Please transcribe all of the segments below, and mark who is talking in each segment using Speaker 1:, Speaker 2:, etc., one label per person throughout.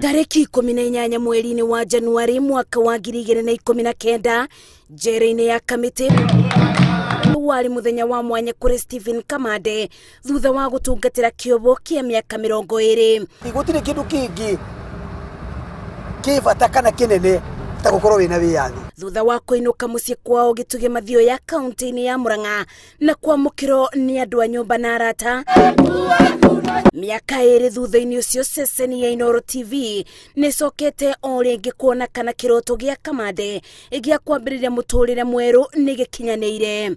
Speaker 1: Tariki 18 mweri-inĩ wa Januari mwaka wa 2019 njera-inĩ ya Kamiti wari muthenya wa mwanya kuri Stephen Kamande thutha wa gutungatira kiobo kia miaka 20.
Speaker 2: Gutire kindu kingi kibata kana kinene ta gukorwo wina wiyathi.
Speaker 1: Thutha wa kuinuka mucii kwao Gituge Mathio ya kaunti-inĩ ya Murang'a na kwamukirwo ni andu a nyumba na arata. Miaka 2 thutha-inĩ ucio ceceni ya Inooro TV nicokete o ringi kuona kana kiroto gia Kamande igia kwambiriria muturire mweru ni gikinyanĩire.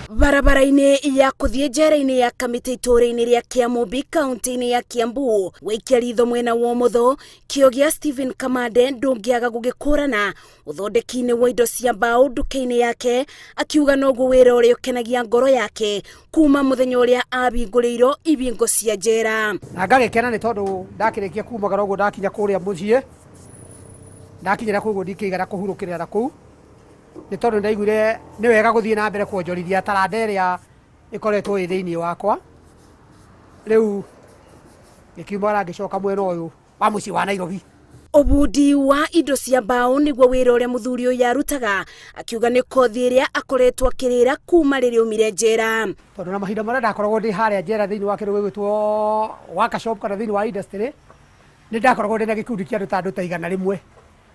Speaker 1: Barabara-inĩ ya kuthie njera-inĩ ya Kamiti itura-inĩ ria Kiambu kaunti-inĩ ya Kiambu wikia ritho mwena wa umotho kio gia Stephen Kamande ndungiaga gugikũrana uthondeki-inĩ wa indo cia mbao nduka-inĩ yake akiuga noguo wira uria ukenagia ngoro yake kuma muthenya uria abingũrĩirwo ibingo cia njera.
Speaker 2: Na ngagĩkena nĩ tondu ndakĩrĩkia kumagara ũguo ndakinya kũrĩa mũciĩ ndakinyĩra kũguo ndikĩigana kũhurũkĩra na kũu nĩ tondu ndaiguire nĩ wega gũthiĩ na mbere kuonjorithia taranda ĩrĩa ĩkoretwo ĩ thĩinĩ wakwa. Rĩu ngĩkiumagara ngĩcoka mwena ũyũ wa mũciĩ wa Nairobi.
Speaker 1: Ubundi wa indo cia mbao niguo wira uria muthuri uyu yarutaga akiuga ni kothi iria akoretwo akirira kuma rĩrĩa umire njera.
Speaker 2: Tondu na mahinda marĩa ndakoragwo ndi harĩa njera thĩinĩ wa kĩndũ gĩgwĩtwo waka shop kana thĩinĩ wa industry nĩ ndakoragwo ndĩ na gĩkundi kĩa andũ ta 100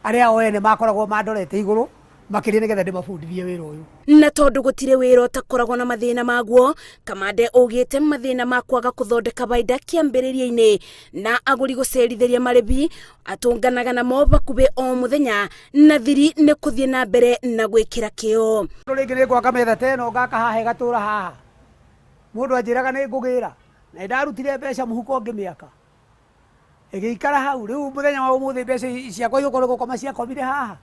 Speaker 2: arĩa o ene makoragwo mandorete igũrũ makĩria nĩgetha ndĩmabundithie wĩra ũyũ.
Speaker 1: Na tondu gutire wĩra ũtakoragwo na mathĩna maguo, Kamande ugĩte mathĩna ma kwaga kuthondeka baida kĩambĩrĩria-inĩ na agũri gũcerithĩria marĩbi atũnganaga namo bakuhĩ o mũthenya na thiri nĩ kũthiĩ na mbere na gwĩkĩra kĩo.
Speaker 2: Rĩngĩ nĩ gwaka metha ta ĩno ngaka haha ĩgatũra haha mũndũ anjĩraga nĩ ngũgĩra na ndarutire mbeca mũhuko ngĩmĩaka ĩgĩikara hau. Rĩu mũthenya wa ũmũthĩ mbeca ciakwa igũkorwo gũkoma ciakomire haha.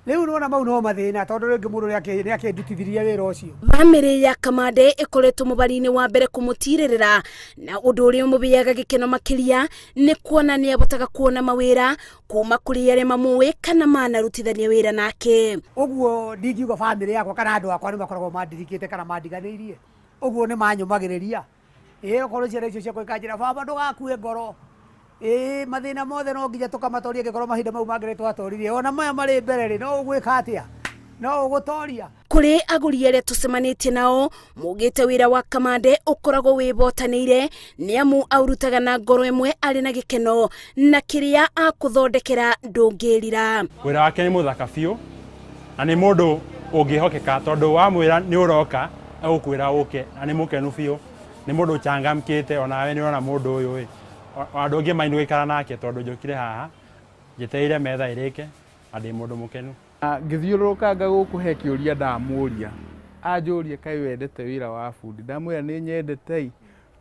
Speaker 2: Rĩu nona mau no mathĩna tondu rĩngĩ mũndũ nĩ akĩndutithirie wĩra ũcio. Bamĩrĩ
Speaker 1: ya Kamande ĩkoretwo mũbari-inĩ wa mbere kũmũtirĩrĩra na ũndũ ũrĩa ũmũbĩaga gĩkeno makĩria nĩ kuona nĩ abotaga kuona mawĩra kuma kũrĩ arĩa mamũĩ kana manarutithania wĩra nake.
Speaker 2: Ũguo ndingiuga bamĩrĩ yakwa kana andũ akwa nĩ makoragwo mandirikĩte kana mandiganĩirie. Ũguo nĩ manyũmagĩrĩria. Okorwo ciana icio ciakwa ikanjĩra baba ndũgakue ngoro. Mathĩna mothe no nginya tũkamatoria angĩkorwo mahinda mau mangĩ twatwarire. Ona maya marĩ mbere no ũgwĩka atĩa? No ũgũtoria?
Speaker 1: Kũrĩ agũri arĩa tũcemanĩtie nao mugĩte wĩra wa Kamande ũkoragwo wĩbotanĩire nĩ amu aurutaga na ngoro ĩmwe arĩ na gĩkeno na kĩrĩa akũthondekera ndũngĩrira.
Speaker 3: Wĩra wake nĩ mũthaka biũ na nĩ mũndũ ũngĩhokeka tondu wa mwĩra nĩ ũroka agũkwĩra ũke na nĩ mũkenu biũ. Nĩ mũndũ ũchangamkĩte onawe nĩ ũrona mũndũ ũyũ andũ angĩ maindu gũikara nake tondu njũkire haha njetereire metha ĩrĩke na ndĩ mũndũ mũkenu.
Speaker 4: Ngĩthiũrũrũkanga gũkũ he kĩũria ndamũria anjũrie kaĩ wendete wĩra wa bundi. Ndamwĩra nĩ nyendete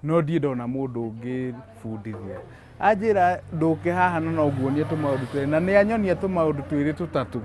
Speaker 4: no ndirĩ ndona mũndũ ũngĩbundithia. Anjĩra ndũke haha na no nguonie tũmaũndũ twĩrĩ na nĩ anyonia tũmaũndũ twĩrĩ tũtatũ.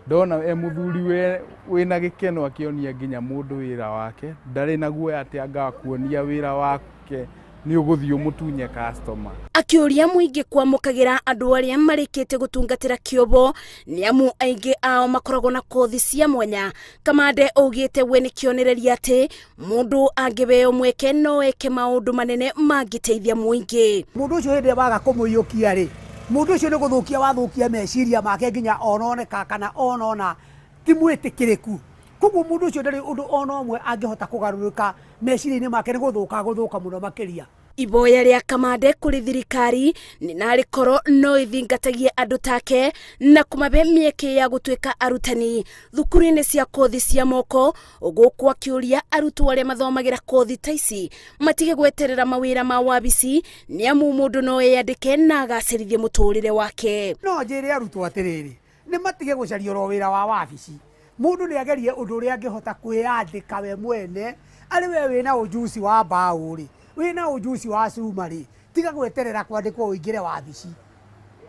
Speaker 4: Ndona mũthuri wĩna gĩkeno akĩonia nginya mũndũ wĩra wake ndarĩ na guoya atĩ anga kuonia wĩra wake ni ũgũthiĩ mũtunye customer.
Speaker 1: Akĩũria mũingĩ kwamũkagĩra andũ arĩa marĩkĩte gũtungatĩra kĩobo nĩ amu aingĩ ao makoragwo na kothi cia mwanya. Kamande augĩte we nĩ kĩonereria atĩ mũndũ angĩbeo mweke no eke maũndũ manene mangĩteithia mũingĩ.
Speaker 2: Mũndũ ũcio hĩndĩ waga kũmũiyũkia rĩ, mũndũ ũcio nĩ gũthũkia wathũkia meciria make nginya ononeka kana onona ti mwĩtĩkĩrĩku. Koguo mũndũ ũcio ndarĩ ũndũ ona ũmwe angĩhota kũgarũrũka meciria-inĩ make nĩ gũthũka mũno makĩria.
Speaker 1: Iboya rĩa Kamande kũrĩ thirikari nĩ narĩkorwo no ĩthingatagie andũ take na kũmabe mĩeke ya gũtuĩka arutani thukuru-inĩ cia kothi cia moko. Ũgũkũ akĩũria arutwo arĩa mathomagĩra kothi ta ici matige gweterera mawĩra ma wabici nĩ amu mũndũ no eyandĩke na agacĩrithie mũtũrĩre wake.
Speaker 2: No njĩre arutwo atĩrĩrĩ nĩ matige gũcaria oro wĩra wa wabici. Mũndũ nĩ agerie ũndũ ũrĩa angĩhota kwĩyandĩka we mwene arĩ we wĩna ũjuci wa mbaũ rĩ, wĩna ũjuci wa cuma rĩ, tiga gweterera kwandĩkwo ũingĩre wabici.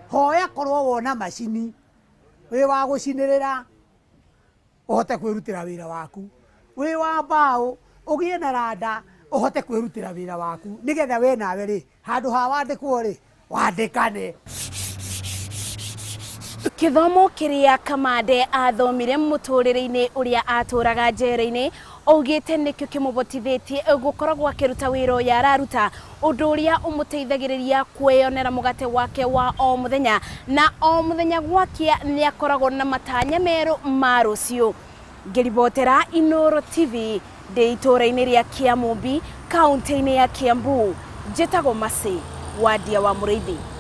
Speaker 2: Hoya korwo wona macini wĩ wa gũcinĩrĩra ũhote kwĩrutĩra wĩra waku, wĩ wa mbaũ ũgĩe na randa ũhote kwĩrutĩra wĩra waku nĩgetha we nawe rĩ handũ ha wandĩkwo rĩ wandĩkane.
Speaker 1: Kithomo kĩrĩa Kamande athomire mũtũrĩre-inĩ ũrĩa atũraga njera-inĩ augite nikio kimubotithitie gukoragwo akiruta wira uyu araruta undu uria umuteithagiriria kweyonera mugate wake wa o muthenya na o muthenya gwakia ni akoragwo na matanya meru ma rucio. Ngiribotera Inooro TV de itura-ini ria Kiamumbi kaunti-ini ya Kiambu. Njĩtagwo Mercy Wandia wa Mũrĩithi.